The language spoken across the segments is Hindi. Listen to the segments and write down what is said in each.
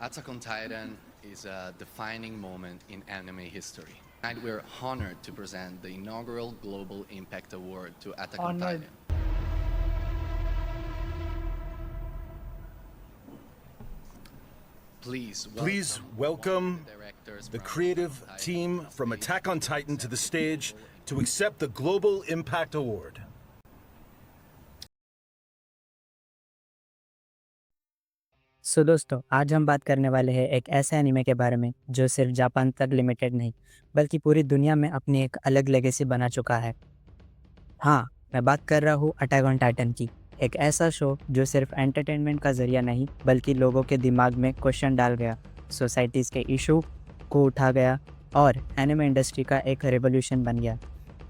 Attack on Titan is a defining moment in anime history. Tonight we're honored to present the inaugural Global Impact Award to Attack on Honored. Titan. Please welcome the creative team from Attack on Titan to the stage to accept the Global Impact Award. दोस्तों, आज हम बात करने वाले हैं एक ऐसे एनीमे के बारे में जो सिर्फ जापान तक लिमिटेड नहीं बल्कि पूरी दुनिया में अपनी एक अलग लेगेसी बना चुका है। हाँ, मैं बात कर रहा हूँ अटैक ऑन टाइटन की। एक ऐसा शो जो सिर्फ एंटरटेनमेंट का जरिया नहीं बल्कि लोगों के दिमाग में क्वेश्चन डाल गया, सोसाइटीज़ के इशू को उठा गया और एनिमे इंडस्ट्री का एक रेवोल्यूशन बन गया।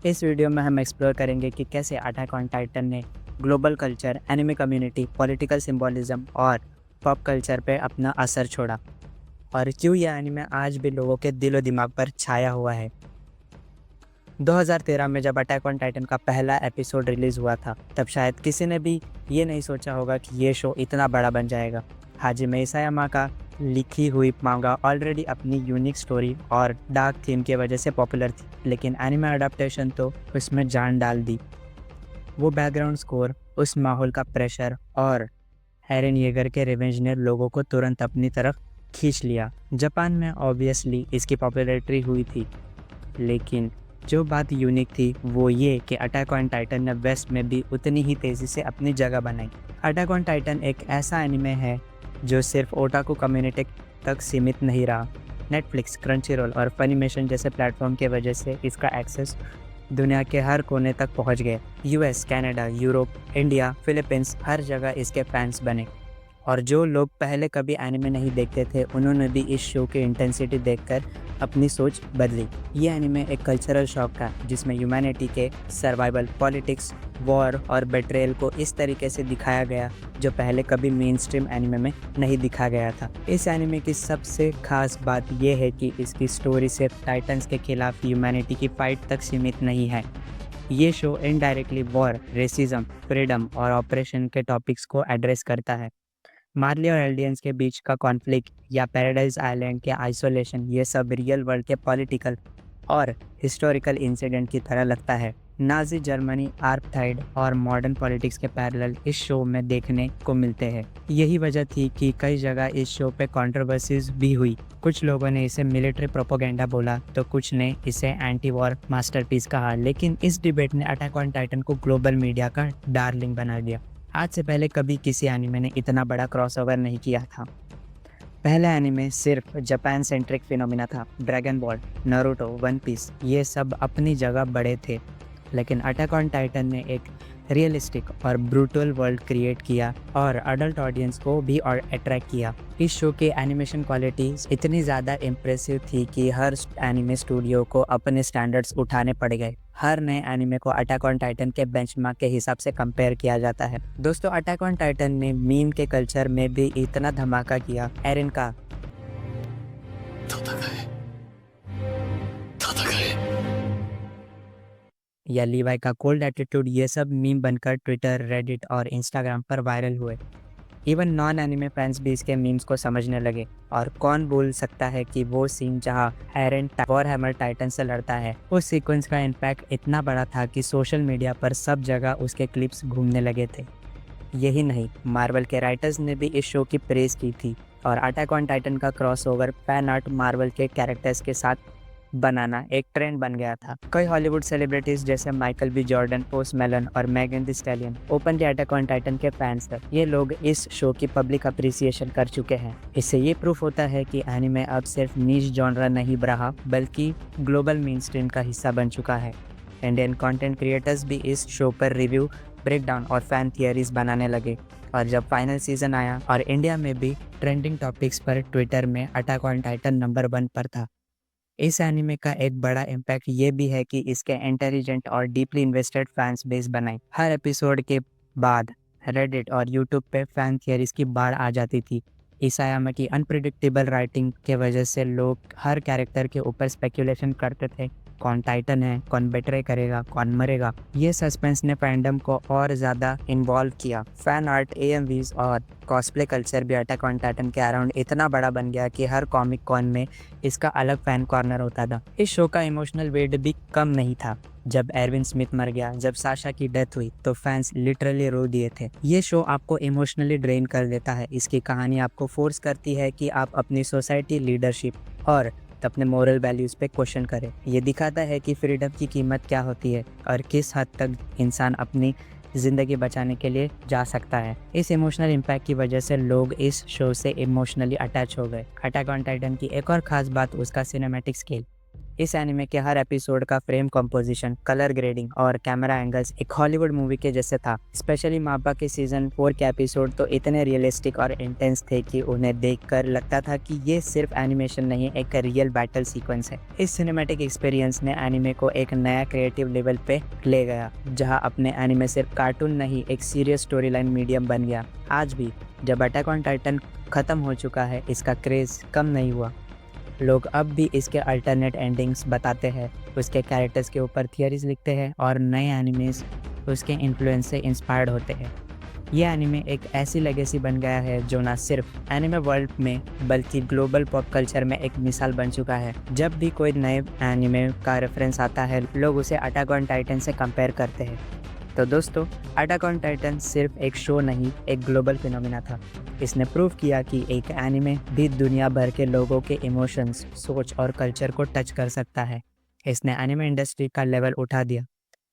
इस वीडियो में हम एक्सप्लोर करेंगे कि कैसे अटैक ऑन टाइटन ने global culture, anime community, political symbolism और पॉप कल्चर पे अपना असर छोड़ा और क्यों यह एनिमे आज भी लोगों के दिलो दिमाग पर छाया हुआ है। 2013 में जब अटैक ऑन टाइटन का पहला एपिसोड रिलीज़ हुआ था, तब शायद किसी ने भी ये नहीं सोचा होगा कि ये शो इतना बड़ा बन जाएगा। हाजिमे इसायामा का लिखी हुई मांगा ऑलरेडी अपनी यूनिक स्टोरी और डार्क थीम की वजह से पॉपुलर थी, लेकिन एनिमे अडेप्टेशन तो उसमें जान डाल दी। वो बैकग्राउंड स्कोर, उस माहौल का प्रेशर और एरन येगर के रिवेंज ने लोगों को तुरंत अपनी तरफ खींच लिया। जापान में ऑब्वियसली इसकी पॉपुलैरिटी हुई थी, लेकिन जो बात यूनिक थी वो ये कि अटैक ऑन टाइटन ने वेस्ट में भी उतनी ही तेज़ी से अपनी जगह बनाई। अटैक ऑन टाइटन एक ऐसा एनिमे है जो सिर्फ ओटाकू कम्युनिटी तक सीमित नहीं रहा। नेटफ्लिक्स, क्रंचीरोल और फनीमेशन जैसे प्लेटफॉर्म की वजह से इसका एक्सेस दुनिया के हर कोने तक पहुंच गए। US, Canada, Europe, India, Philippines, हर जगह इसके फैंस बने और जो लोग पहले कभी एनिमे नहीं देखते थे उन्होंने भी इस शो की इंटेंसिटी देखकर अपनी सोच बदली। ये एनिमे एक कल्चरल शॉक था जिसमें ह्यूमैनिटी के सर्वाइवल, पॉलिटिक्स, वॉर और बेट्रेयल को इस तरीके से दिखाया गया जो पहले कभी मेन स्ट्रीम एनिमे में नहीं दिखा गया था। इस एनिमे की सबसे खास बात यह है कि इसकी स्टोरी सिर्फ टाइटन्स के खिलाफ ह्यूमैनिटी की फाइट तक सीमित नहीं है। ये show indirectly war, racism, freedom और ऑपरेशन के टॉपिक्स को एड्रेस करता है। मार्ली और एल्डियंस के बीच का कॉन्फ्लिक्ट या पैराडाइज आइलैंड के आइसोलेशन, ये सब रियल वर्ल्ड के पॉलिटिकल और हिस्टोरिकल इंसिडेंट की तरह लगता है। नाजी जर्मनी, आर्कटाइड और मॉडर्न पॉलिटिक्स के पैरेलल इस शो में देखने को मिलते हैं। यही वजह थी कि कई जगह इस शो पे कंट्रोवर्सीज भी हुई। कुछ लोगों ने इसे मिलिट्री प्रोपेगेंडा बोला तो कुछ ने इसे एंटी वॉर मास्टरपीस कहा, लेकिन इस डिबेट ने अटैक ऑन टाइटन को ग्लोबल मीडिया का डार्लिंग बना दिया। आज से पहले कभी किसी एनिमे ने इतना बड़ा क्रॉसओवर नहीं किया था। पहला एनिमे सिर्फ जापान सेंट्रिक फिनोमिना था। Dragon Ball, Naruto, One Piece, ये सब अपनी जगह बड़े थे, लेकिन अटैक ऑन टाइटन ने एक रियलिस्टिक और ब्रूटल वर्ल्ड क्रिएट किया और अडल्ट ऑडियंस को भी और अट्रैक्ट किया। इस शो की एनिमेशन क्वालिटी इतनी ज़्यादा इम्प्रेसिव थी कि हर एनिमे स्टूडियो को अपने स्टैंडर्ड्स उठाने पड़ गए। हर नए एनिमे को अटैक ऑन टाइटन के बेंचमार्क के हिसाब से कंपेयर किया जाता है। दोस्तों, अटैक ऑन टाइटन ने मीम के कल्चर में भी इतना धमाका किया। एरन का या लीवाई का कोल्ड एटीट्यूड, ये सब मीम बनकर ट्विटर, रेडिट और इंस्टाग्राम पर वायरल हुए। इवन नॉन एनिमे फैंस भी इसके मीम्स को समझने लगे। और कौन बोल सकता है कि वो सीन जहां एरन वॉरहैमर टाइटन से लड़ता है, उस सीक्वेंस का इम्पैक्ट इतना बड़ा था कि सोशल मीडिया पर सब जगह उसके क्लिप्स घूमने लगे थे। यही नहीं, मार्वल के राइटर्स ने भी इस शो की प्रेज़ की थी और अटैक ऑन टाइटन का क्रॉसओवर फैन आर्ट मार्वल के कैरेक्टर्स के साथ बनाना एक ट्रेंड बन गया था। कई हॉलीवुड सेलिब्रिटीज जैसे Michael B Jordan, Post Malone और Megan Thee Stallion openly attack on Titan के फैंस थे। ये लोग इस शो की पब्लिक अप्रिसिएशन कर चुके हैं। इससे ये प्रूफ होता है कि एनिमे अब सिर्फ नीश जॉनरा नहीं रहा बल्कि ग्लोबल मेनस्ट्रीम का हिस्सा बन चुका है। इंडियन कंटेंट क्रिएटर्स भी इस शो पर रिव्यू, ब्रेकडाउन और फैन थियरीज बनाने लगे और जब फाइनल सीजन आया और इंडिया में भी ट्रेंडिंग टॉपिक्स पर ट्विटर में अटैक ऑन टाइटन नंबर 1 पर था। इस एनिमे का एक बड़ा इम्पैक्ट ये भी है कि इसके इंटेलिजेंट और डीपली इन्वेस्टेड फैंस बेस बनाई। हर एपिसोड के बाद रेडिट और यूट्यूब पे फैन थियरीज की बाढ़ आ जाती थी। इसायामा की अनप्रिडिक्टेबल राइटिंग के वजह से लोग हर कैरेक्टर के ऊपर स्पेकुलेशन करते थे, कौन टाइटन है, कौन बेट्रे करेगा, कौन मरेगा। ये सस्पेंस ने फैंडम को और ज़्यादा इन्वॉल्व किया। फैन आर्ट, AMVs और कॉस्प्ले कल्चर भी अटैक ऑन टाइटन के अराउंड इतना बड़ा बन गया कि हर कॉमिक कॉन में इसका अलग फैन कॉर्नर होता था। इस शो का इमोशनल वेट भी कम नहीं था। जब एरविन स्मिथ मर गया, जब साशा की डेथ हुई, तो फैंस लिटरली रो दिए थे। ये शो आपको इमोशनली ड्रेन कर देता है। इसकी कहानी आपको फोर्स करती है कि आप अपनी सोसाइटी, लीडरशिप और अपने मोरल वैल्यूज़ पे क्वेश्चन करें। ये दिखाता है कि फ्रीडम की कीमत क्या होती है और किस हद तक इंसान अपनी ज़िंदगी बचाने के लिए जा सकता है। इस इमोशनल इम्पैक्ट की वजह से लोग इस शो से इमोशनली अटैच हो गए। अटैक ऑन टाइटन की एक और ख़ास बात उसका सिनेमैटिक स्केल। इस एनिमे के हर एपिसोड का फ्रेम कंपोजिशन, कलर ग्रेडिंग और कैमरा एंगल्स एक हॉलीवुड मूवी के जैसे था। स्पेशली मापा के सीजन 4 के एपिसोड तो इतने रियलिस्टिक और इंटेंस थे कि उन्हें देखकर लगता था कि ये सिर्फ एनिमेशन नहीं, एक रियल बैटल सीक्वेंस है। इस सिनेमैटिक एक्सपीरियंस ने एनिमे को एक नया क्रिएटिव लेवल पे ले गया, जहाँ अपने एनिमे सिर्फ कार्टून नहीं, एक सीरियस स्टोरी लाइन मीडियम बन गया। आज भी जब अटैक ऑन टाइटन खत्म हो चुका है, इसका क्रेज कम नहीं हुआ। लोग अब भी इसके अल्टरनेट एंडिंग्स बताते हैं, उसके कैरेक्टर्स के ऊपर थियरीज लिखते हैं और नए एनिमेस उसके इन्फ्लुएंस से इंस्पायर्ड होते हैं। ये एनिमे एक ऐसी लेगेसी बन गया है जो ना सिर्फ एनिमे वर्ल्ड में बल्कि ग्लोबल पॉप कल्चर में एक मिसाल बन चुका है। जब भी कोई नए एनिमे का रेफरेंस आता है, लोग उसे अटैक ऑन टाइटन से कंपेयर करते हैं। तो दोस्तों, अटैक ऑन टाइटन सिर्फ एक शो नहीं, एक ग्लोबल फिनोमिना था। इसने प्रूव किया कि एक एनिमे भी दुनिया भर के लोगों के इमोशंस, सोच और कल्चर को टच कर सकता है। इसने एनिमे इंडस्ट्री का लेवल उठा दिया,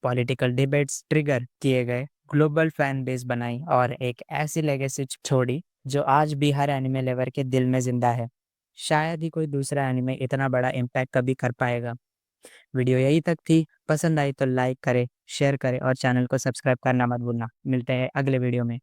पॉलिटिकल डिबेट्स ट्रिगर किए गए, ग्लोबल फैन बेस बनाई और एक ऐसी लेगेसी छोड़ी जो आज भी हर एनिमे लवर के दिल में जिंदा है। शायद ही कोई दूसरा एनिमे इतना बड़ा इम्पैक्ट कभी कर पाएगा। वीडियो यही तक थी। पसंद आई तो लाइक करें, शेयर करें और चैनल को सब्सक्राइब करना मत भूलना। मिलते हैं अगले वीडियो में।